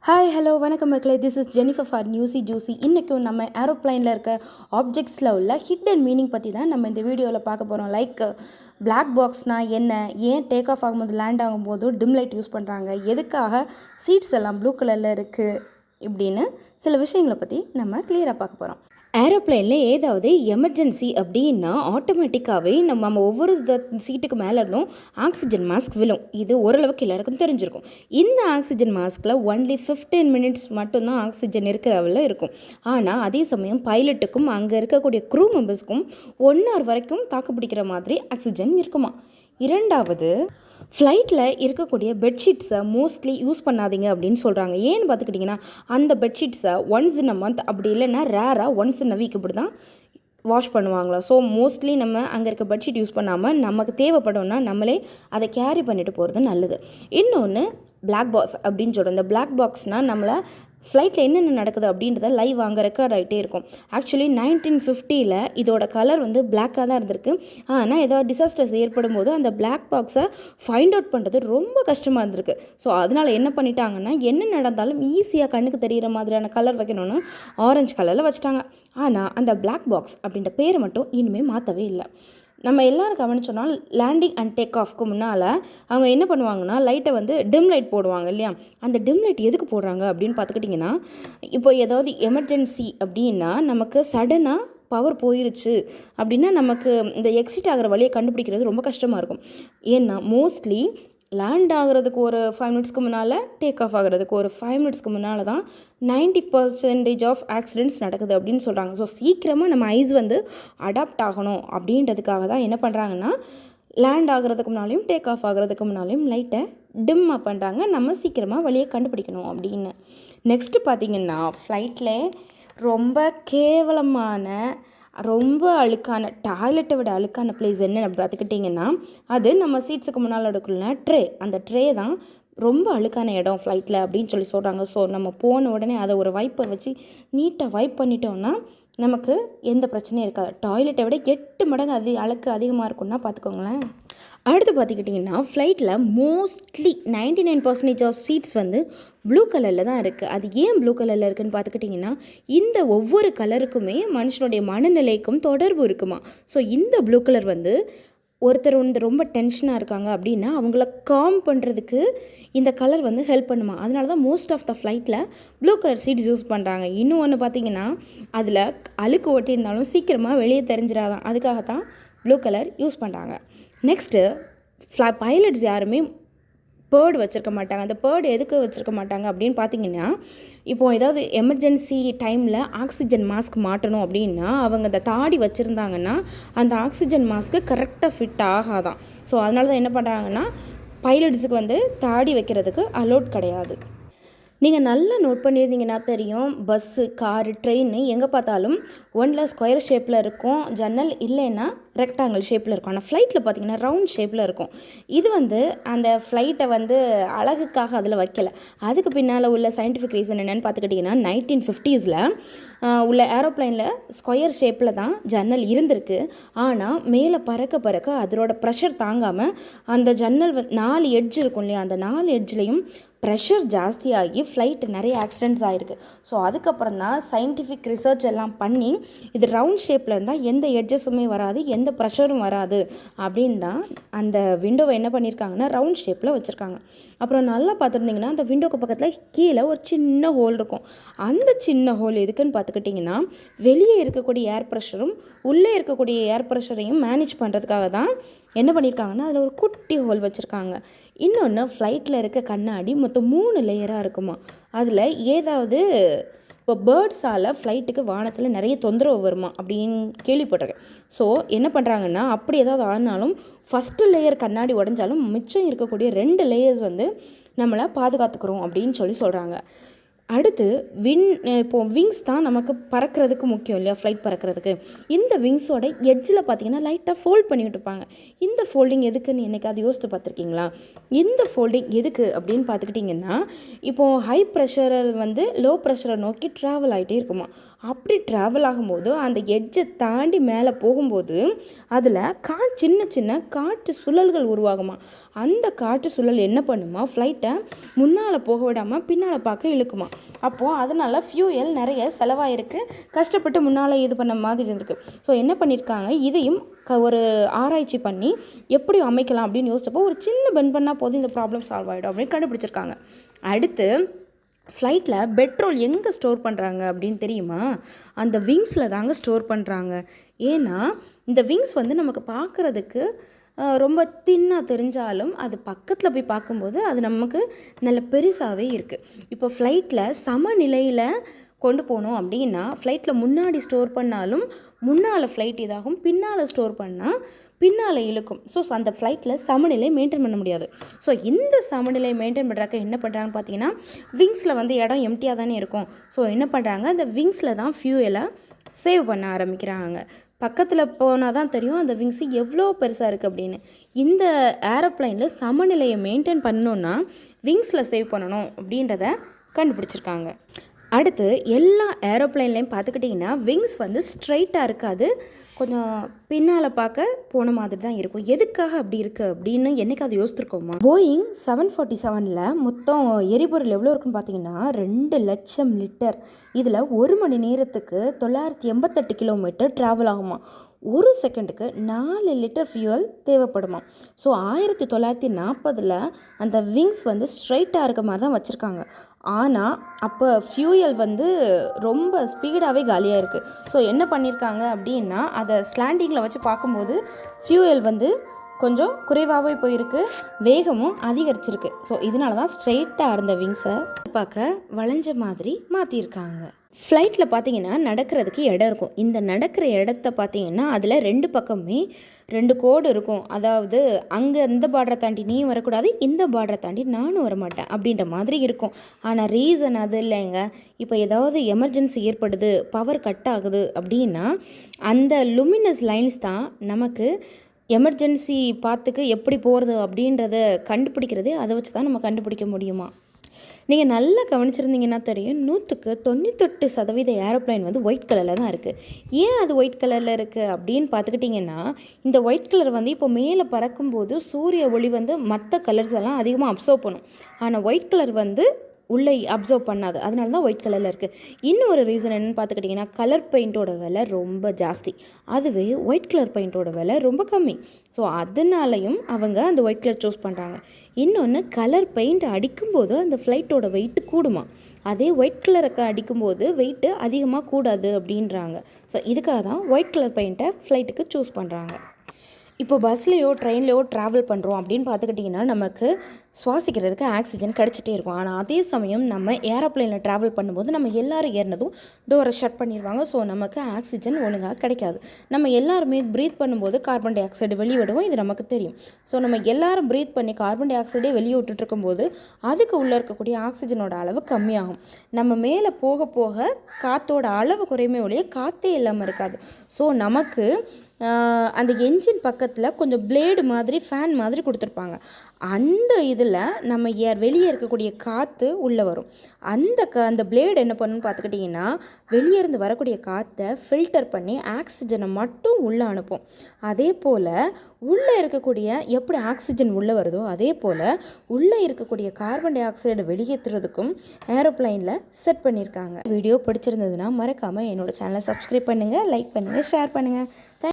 Hi hello வணக்கம் மக்களே, this is Jennifer for newsy juicy. இன்றைக்கும் நம்ம ஏரோப்ளைனில் இருக்க ஆப்ஜெக்ட்ஸில் உள்ள ஹிடன் மீனிங் பற்றி தான் நம்ம இந்த வீடியோவில் பார்க்க போகிறோம். லைக் பிளாக் பாக்ஸ்னால் என்ன, ஏன் டேக் ஆஃப் ஆகும்போது லேண்ட் ஆகும்போது டிம் லைட் யூஸ் பண்ணுறாங்க, எதுக்காக சீட்ஸ் எல்லாம் ப்ளூ கலரில் இருக்குது, இப்படின்னு சில விஷயங்களை பற்றி நம்ம கிளியராக பார்க்க போகிறோம். ஏரோப்ளைனில் ஏதாவது எமர்ஜென்சி அப்படின்னா ஆட்டோமேட்டிக்காகவே நம்ம ஒவ்வொரு சீட்டுக்கு மேலே இருந்தும் ஆக்சிஜன் மாஸ்க் விழும். இது ஓரளவுக்கு எல்லாருக்கும் தெரிஞ்சிருக்கும். இந்த ஆக்சிஜன் மாஸ்கில் ஒன்லி 15 மினிட்ஸ் மட்டும்தான் ஆக்சிஜன் இருக்கிற அளவில் இருக்கும். ஆனால் அதே சமயம் பைலட்டுக்கும் அங்கே இருக்கக்கூடிய க்ரூ மெம்பர்ஸ்க்கும் 1 hour வரைக்கும் தாக்கு பிடிக்கிற மாதிரி ஆக்சிஜன் இருக்குமா. இரண்டாவது, ஃப்ளைட்டில் இருக்கக்கூடிய பெட்ஷீட்ஸை மோஸ்ட்லி யூஸ் பண்ணாதீங்க அப்படின்னு சொல்கிறாங்க. ஏன்னு பார்த்துக்கிட்டிங்கன்னா, அந்த பெட்ஷீட்ஸை ஒன்ஸ் இன் அ மந்த் அப்படி இல்லைன்னா ரேராக ஒன்ஸ் இன் அ வீக் இப்படி தான் வாஷ் பண்ணுவாங்களா. ஸோ மோஸ்ட்லி நம்ம அங்கே இருக்க பெட்ஷீட் யூஸ் பண்ணாமல் நமக்கு தேவைப்படும்னா நம்மளே அதை கேரி பண்ணிட்டு போகிறது நல்லது. இன்னொன்று பிளாக் பாக்ஸ் அப்படின்னு சொல்கிறோம். இந்த பிளாக் பாக்ஸ்னால் நம்மளை ஃப்ளைட்டில் என்னென்ன நடக்குது அப்படின்றத லைவ் அங்கே ரெக்கார்ட் ஆகிட்டே இருக்கும். ஆக்சுவலி 1950 இதோட கலர் வந்து பிளாக்காக தான் இருந்திருக்கு. ஆனால் ஏதாவது டிசாஸ்டர்ஸ் ஏற்படும் போது அந்த பிளாக் பாக்ஸை ஃபைண்ட் அவுட் பண்ணுறது ரொம்ப கஷ்டமாக இருந்திருக்கு. ஸோ அதனால் என்ன பண்ணிட்டாங்கன்னா, என்ன நடந்தாலும் ஈஸியாக கண்ணுக்கு தெரிகிற மாதிரியான கலர் வைக்கணும்னு ஆரஞ்சு கலரில் வச்சுட்டாங்க. ஆனால் அந்த பிளாக் பாக்ஸ் அப்படின்ற பேரை மட்டும் இனிமேல் மாற்றவே இல்லை. நம்ம எல்லோரும் கவனிச்சோன்னா லேண்டிங் அண்ட் டேக் ஆஃப்க்கு முன்னால் அவங்க என்ன பண்ணுவாங்கன்னா, லைட்டை வந்து டிம் லைட் போடுவாங்க இல்லையா. அந்த டிம் லைட் எதுக்கு போடுறாங்க அப்படின்னு பார்த்துக்கிட்டிங்கன்னா, இப்போ ஏதாவது எமர்ஜென்சி அப்படின்னா நமக்கு சடனாக பவர் போயிருச்சு அப்படின்னா நமக்கு இந்த எக்ஸிட் ஆகிற வழியை கண்டுபிடிக்கிறது ரொம்ப கஷ்டமாக இருக்கும். ஏன்னா மோஸ்ட்லி லேண்ட் ஆகிறதுக்கு ஒரு 5 மினிட்ஸ்க்கு முன்னால், டேக் ஆஃப் ஆகிறதுக்கு ஒரு 5 மினிட்ஸ்க்கு முன்னால் தான் 90% ஆஃப் ஆக்சிடென்ட்ஸ் நடக்குது அப்படின்னு சொல்கிறாங்க. ஸோ சீக்கிரமாக நம்ம ஐஸ் வந்து அடாப்ட் ஆகணும் அப்படின்றதுக்காக தான் என்ன பண்ணுறாங்கன்னா, லேண்ட் ஆகிறதுக்கு முன்னாலையும் டேக் ஆஃப் ஆகிறதுக்கு முன்னாலையும் லைட்டை டிம்மாக பண்ணுறாங்க, நம்ம சீக்கிரமாக வழியை கண்டுபிடிக்கணும் அப்படின்னு. நெக்ஸ்ட்டு பார்த்திங்கன்னா, ஃப்ளைட்டில் ரொம்ப கேவலமான ரொம்ப அழுக்கான, டாய்லெட்டை விட அழுக்கான பிளேஸ் என்னென்னு அப்படி பார்த்துக்கிட்டிங்கன்னா, அது நம்ம சீட்ஸுக்கு முன்னால் எடுக்கல ட்ரே. அந்த ட்ரே தான் ரொம்ப அழுக்கான இடம் ஃப்ளைட்டில் அப்படின்னு சொல்கிறாங்க. ஸோ நம்ம போன உடனே அதை ஒரு வைப்பை வச்சு நீட்டாக வைப் பண்ணிட்டோம்னா நமக்கு எந்த பிரச்சனையும் இருக்காது. டாய்லெட்டை விட 8 மடங்கு அழுக்கு அதிகமாக இருக்குன்னா பார்த்துக்கோங்களேன். அடுத்து பார்த்துக்கிட்டிங்கன்னா, ஃப்ளைட்டில் மோஸ்ட்லி 99% ஆஃப் சீட்ஸ் வந்து ப்ளூ கலரில் தான் இருக்குது. அது ஏன் ப்ளூ கலரில் இருக்குதுன்னு பார்த்துக்கிட்டிங்கன்னா, இந்த ஒவ்வொரு கலருக்குமே மனுஷனுடைய மனநிலைக்கும் தொடர்பு இருக்குமா. ஸோ இந்த ப்ளூ கலர் வந்து ஒருத்தர் வந்து ரொம்ப டென்ஷனாக இருக்காங்க அப்படின்னா அவங்கள காம் பண்ணுறதுக்கு இந்த கலர் வந்து ஹெல்ப் பண்ணுமா. அதனால தான் மோஸ்ட் ஆஃப் த ஃப்ளைட்டில் ப்ளூ கலர் சீட்ஸ் யூஸ் பண்ணுறாங்க. இன்னும் ஒன்று பார்த்திங்கன்னா, அதில் அழுக்கு ஒட்டியிருந்தாலும் சீக்கிரமாக வெளியே தெரிஞ்சிடாதான், அதுக்காகத்தான் ப்ளூ கலர் யூஸ் பண்ணுறாங்க. நெக்ஸ்ட்டு பைலட்ஸ் யாருமே பேர்டு வச்சுருக்க மாட்டாங்க. அந்த பேர்டு எதுக்கு வச்சுருக்க மாட்டாங்க அப்படின்னு பார்த்தீங்கன்னா, இப்போது ஏதாவது எமர்ஜென்சி டைமில் ஆக்சிஜன் மாஸ்க் மாட்டணும் அப்படின்னா அவங்க அந்த தாடி வச்சுருந்தாங்கன்னா அந்த ஆக்சிஜன் மாஸ்க்கு கரெக்டாக ஃபிட் ஆகாதான். ஸோ அதனால தான் என்ன பண்ணுறாங்கன்னா, பைலட்ஸுக்கு வந்து தாடி வைக்கிறதுக்கு அலோட் கிடையாது. நீங்கள் நல்லா நோட் பண்ணியிருந்தீங்கன்னா தெரியும், பஸ்ஸு, காரு, ட்ரெயின் எங்கே பார்த்தாலும் ஒன்றில் ஸ்கொயர் ஷேப்பில் இருக்கும் ஜன்னல், இல்லைன்னா ரெக்டாங்கிள் ஷேப்பில் இருக்கும். ஆனால் ஃப்ளைட்டில் பார்த்திங்கன்னா ரவுண்ட் ஷேப்பில் இருக்கும். இது வந்து அந்த ஃப்ளைட்டை வந்து அழகுக்காக அதில் வைக்கலை. அதுக்கு பின்னால் உள்ள சயின்டிஃபிக் ரீசன் என்னென்னு பார்த்துக்கிட்டிங்கன்னா, 1950s உள்ள ஏரோப்ளைனில் ஸ்கொயர் ஷேப்பில் தான் ஜன்னல் இருந்திருக்கு. ஆனால் மேலே பறக்க அதோட ப்ரெஷர் தாங்காமல் அந்த ஜன்னல் 4 எட்ஜ் இருக்கும் இல்லையா, அந்த 4 எட்ஜ்லேயும் ப்ரெஷர் ஜாஸ்தியாகி ஃப்ளைட் நிறைய ஆக்சிடென்ட்ஸ் ஆகிருக்கு. ஸோ அதுக்கப்புறம் தான் சயின்டிஃபிக் ரிசர்ச் எல்லாம் பண்ணி இது ரவுண்ட் ஷேப்பில் இருந்தால் எந்த எட்ஜஸுமே வராது, எந்த ப்ரெஷரும் வராது அப்படின்னு தான் அந்த விண்டோவை என்ன பண்ணியிருக்காங்கன்னா ரவுண்ட் ஷேப்பில் வச்சுருக்காங்க. அப்புறம் நல்லா பார்த்துருந்திங்கன்னா அந்த விண்டோக்கு பக்கத்தில் கீழே ஒரு சின்ன ஹோல் இருக்கும். அந்த சின்ன ஹோல் எதுக்குன்னு பார்த்துக்கிட்டிங்கன்னா, வெளியே இருக்கக்கூடிய ஏர் ப்ரெஷரும் உள்ளே இருக்கக்கூடிய ஏர் ப்ரெஷரையும் மேனேஜ் பண்ணுறதுக்காக தான் என்ன பண்ணியிருக்காங்கன்னா அதில் ஒரு குட்டி ஹோல் வச்சுருக்காங்க. இன்னொன்று, ஃப்ளைட்டில் இருக்க கண்ணாடி மொத்தம் 3 லேயராக இருக்குமா. அதில் ஏதாவது இப்போ பேர்ட்ஸால் ஃப்ளைட்டுக்கு வானத்தில் நிறைய தொந்தரவு வருமா அப்படின்னு கேள்விப்பட்டிருக்கேன். ஸோ என்ன பண்ணுறாங்கன்னா, அப்படி ஏதாவது ஆனாலும் ஃபஸ்ட்டு லேயர் கண்ணாடி உடஞ்சாலும் மிச்சம் இருக்கக்கூடிய 2 லேயர்ஸ் வந்து நம்மளை பாதுகாத்துக்கிறோம் அப்படின்னு சொல்கிறாங்க. அடுத்து இப்போது விங்ஸ் தான் நமக்கு பறக்கிறதுக்கு முக்கியம் இல்லையா, ஃப்ளைட் பறக்கிறதுக்கு. இந்த விங்ஸோட எட்ஜில் பார்த்திங்கன்னா லைட்டாக ஃபோல்ட் பண்ணி விட்டுருப்பாங்க. இந்த ஃபோல்டிங் எதுக்குன்னு என்னைக்காவது யோசித்து பார்த்துருக்கீங்களா? இந்த ஃபோல்டிங் எதுக்கு அப்படின்னு பார்த்துக்கிட்டிங்கன்னா, இப்போது ஹை ப்ரெஷரை வந்து லோ ப்ரெஷரை நோக்கி ட்ராவல் ஆகிட்டே இருக்குமா. அப்படி ட்ராவல் ஆகும்போது அந்த எட்ஜை தாண்டி மேலே போகும்போது அதில் சின்ன சின்ன காற்று சுழல்கள் உருவாகுமா. அந்த காற்று சுழல் என்ன பண்ணுமா, ஃப்ளைட்டை முன்னால் போக விடாமல் பின்னால் பார்க்க இழுக்குமா. அப்போது அதனால் ஃபியூயல் நிறைய செலவாயிருக்கு, கஷ்டப்பட்டு முன்னால் இது பண்ண மாதிரி இருந்திருக்கு. ஸோ என்ன பண்ணியிருக்காங்க, இதையும் ஒரு ஆராய்ச்சி பண்ணி எப்படி அமைக்கலாம் அப்படின்னு யோசிச்சப்போ ஒரு சின்ன பெண்ட் பண்ணால் போதும் இந்த ப்ராப்ளம் சால்வ் ஆகிடும் அப்படின்னு கண்டுபிடிச்சிருக்காங்க. அடுத்து ஃப்ளைட்டில் பெட்ரோல் எங்கே ஸ்டோர் பண்ணுறாங்க அப்படின்னு தெரியுமா, அந்த விங்ஸில் தாங்க ஸ்டோர் பண்ணுறாங்க. ஏன்னா இந்த விங்ஸ் வந்து நமக்கு பார்க்குறதுக்கு ரொம்ப தின்னாக தெரிஞ்சாலும் அது பக்கத்தில் போய் பார்க்கும்போது அது நமக்கு நல்ல பெருசாகவே இருக்குது. இப்போ ஃப்ளைட்டில் சமநிலையில் கொண்டு போகணும் அப்படின்னா ஃப்ளைட்டில் முன்னாடி ஸ்டோர் பண்ணாலும் முன்னால் ஃப்ளைட் இதாகும், பின்னால் ஸ்டோர் பண்ணால் பின்னால் இழுக்கும். ஸோ அந்த ஃப்ளைட்டில் சமநிலை மெயின்டைன் பண்ண முடியாது. ஸோ இந்த சமநிலை மெயின்டைன் பண்ணுறாக்க என்ன பண்ணுறாங்கன்னு பார்த்தீங்கன்னா, விங்ஸில் வந்து இடம் எம்டியாக தானே இருக்கும். ஸோ என்ன பண்ணுறாங்க, அந்த விங்ஸில் தான் ஃபியூயலை சேவ் பண்ண ஆரம்பிக்கிறாங்க. பக்கத்தில் போனால் தான் தெரியும் அந்த விங்ஸு எவ்வளோ பெருசாக இருக்குது அப்படின்னு. இந்த ஏரோப்ளைனில் சமநிலையை மெயின்டைன் பண்ணணுன்னா விங்ஸில் சேவ் பண்ணணும் அப்படின்றத கண்டுபிடிச்சிருக்காங்க. அடுத்து எல்லா ஏரோப்ளைன்லேயும் பார்த்துக்கிட்டிங்கன்னா விங்ஸ் வந்து ஸ்ட்ரைட்டாக இருக்காது, கொஞ்சம் பின்னால் பார்க்க போன மாதிரி தான் இருக்கும். எதுக்காக அப்படி இருக்குது அப்படின்னு என்னைக்காவது யோசிச்சிருக்கோமா? போயிங் 747 மொத்தம் எரிபொருள் எவ்வளோ இருக்குன்னு பார்த்தீங்கன்னா 2,00,000 லிட்டர். இதில் 1 மணி நேரத்துக்கு 988 கிலோமீட்டர் ட்ராவல் ஆகுமா. ஒரு செகண்டுக்கு 4 லிட்டர் ஃபியூவல் தேவைப்படுமா. ஸோ 1940 அந்த விங்ஸ் வந்து ஸ்ட்ரைட்டாக இருக்க மாதிரி தான் வச்சுருக்காங்க. ஆனால் அப்போ ஃபியூயல் வந்து ரொம்ப ஸ்பீடாகவே காலியாக இருக்குது. ஸோ என்ன பண்ணியிருக்காங்க அப்படின்னா, அதை ஸ்லாண்டிங்கில் வச்சு பார்க்கும்போது ஃபியூயல் வந்து கொஞ்சம் குறைவாகவே போயிருக்கு, வேகமும் அதிகரிச்சிருக்கு. ஸோ இதனால தான் ஸ்ட்ரெயிட்டாக இருந்த விங்ஸை பார்க்க வளைஞ்ச மாதிரி மாற்றியிருக்காங்க. ஃப்ளைட்டில் பார்த்தீங்கன்னா நடக்கிறதுக்கு இடம் இருக்கும். இந்த நடக்கிற இடத்த பார்த்தீங்கன்னா அதில் 2 பக்கமே 2 கோடு இருக்கும். அதாவது அங்கே இந்த பார்டரை தாண்டி நீயும் வரக்கூடாது, இந்த பார்டரை தாண்டி நானும் வரமாட்டேன் அப்படின்ற மாதிரி இருக்கும். ஆனால் ரீசன் அது இல்லைங்க. இப்போ ஏதாவது எமர்ஜென்சி ஏற்படுது, பவர் கட் ஆகுது அப்படின்னா அந்த லுமினஸ் லைன்ஸ் தான் நமக்கு எமர்ஜென்சி பாத்துக்கு எப்படி போகிறது அப்படின்றத கண்டுபிடிக்கிறது. அதை வச்சு தான் நம்ம கண்டுபிடிக்க முடியுமா. நீங்கள் நல்லா கவனிச்சிருந்தீங்கன்னா தெரியும், 98% ஏரோப்ளைன் வந்து ஒயிட் கலரில் தான் இருக்குது. ஏன் அது ஒயிட் கலரில் இருக்குது அப்படின்னு பார்த்துக்கிட்டிங்கன்னா, இந்த ஒயிட் கலர் வந்து இப்போ மேலே பறக்கும்போது சூரிய ஒளி வந்து மற்ற கலர்ஸ் எல்லாம் அதிகமாக அப்சர்வ் பண்ணும். ஆனால் ஒயிட் கலர் வந்து உள்ளே அப்சர்வ் பண்ணாது, அதனால தான் ஒயிட் கலரில் இருக்குது. இன்னொரு ரீசன் என்னென்னு பார்த்துக்கிட்டிங்கன்னா, கலர் பெயிண்ட்டோட விலை ரொம்ப ஜாஸ்தி, அதுவே ஒயிட் கலர் பெயிண்ட்டோட விலை ரொம்ப கம்மி. ஸோ அதனாலையும் அவங்க அந்த ஒயிட் கலர் சூஸ் பண்ணுறாங்க. இன்னொன்று, கலர் பெயிண்ட் அடிக்கும்போது அந்த ஃப்ளைட்டோட வெயிட்டு கூடுமா, அதே ஒயிட் கலருக்கு அடிக்கும்போது வெயிட்டு அதிகமாக கூடாது அப்படின்றாங்க. ஸோ இதுக்காக தான் ஒயிட் கலர் பெயிண்ட்டை ஃப்ளைட்டுக்கு சூஸ் பண்ணுறாங்க. இப்போ பஸ்லேயோ ட்ரெயின்லையோ ட்ராவல் பண்ணுறோம் அப்படின்னு பார்த்துக்கிட்டிங்கன்னா நமக்கு சுவாசிக்கிறதுக்கு ஆக்சிஜன் கிடச்சிட்டே இருக்கும். ஆனால் அதே சமயம் நம்ம ஏரோப்ளைனில் ட்ராவல் பண்ணும்போது நம்ம எல்லோரும் ஏறினதும் டோரை ஷட் பண்ணிடுவாங்க. ஸோ நமக்கு ஆக்சிஜன் ஒழுங்காக கிடைக்காது. நம்ம எல்லாருமே ப்ரீத் பண்ணும்போது கார்பன் டை ஆக்சைடு வெளியே விடுவோம், இது நமக்கு தெரியும். ஸோ நம்ம எல்லாரும் ப்ரீத் பண்ணி கார்பன் டை ஆக்சைடே வெளியே விட்டுட்டு இருக்கும்போது அதுக்கு உள்ளே இருக்கக்கூடிய ஆக்சிஜனோட அளவு கம்மியாகும். நம்ம மேலே போக போக காற்றோட அளவு குறையுமே ஒழிய காற்றே இல்லாமல் இருக்காது. ஸோ நமக்கு அந்த என்ஜின் பக்கத்தில் கொஞ்சம் பிளேடு மாதிரி ஃபேன் மாதிரி கொடுத்துருப்பாங்க. அந்த இதில் நம்ம வெளியே இருக்கக்கூடிய காற்று உள்ளே வரும். அந்த பிளேடு என்ன பண்ணணும்னு பார்த்துக்கிட்டிங்கன்னா, வெளியே இருந்து வரக்கூடிய காற்றை ஃபில்டர் பண்ணி ஆக்சிஜனை மட்டும் உள்ளே அனுப்பும். அதே போல் உள்ளே இருக்கக்கூடிய எப்படி ஆக்சிஜன் உள்ளே வருதோ அதே போல் உள்ளே இருக்கக்கூடிய கார்பன் டை ஆக்சைடை வெளியேற்றுறதுக்கும் ஏரோப்ளைனில் செட் பண்ணியிருக்காங்க. வீடியோ பிடிச்சிருந்ததுன்னா மறக்காமல் என்னோடய சேனலை சப்ஸ்கிரைப் பண்ணுங்கள், லைக் பண்ணுங்கள், ஷேர் பண்ணுங்கள்.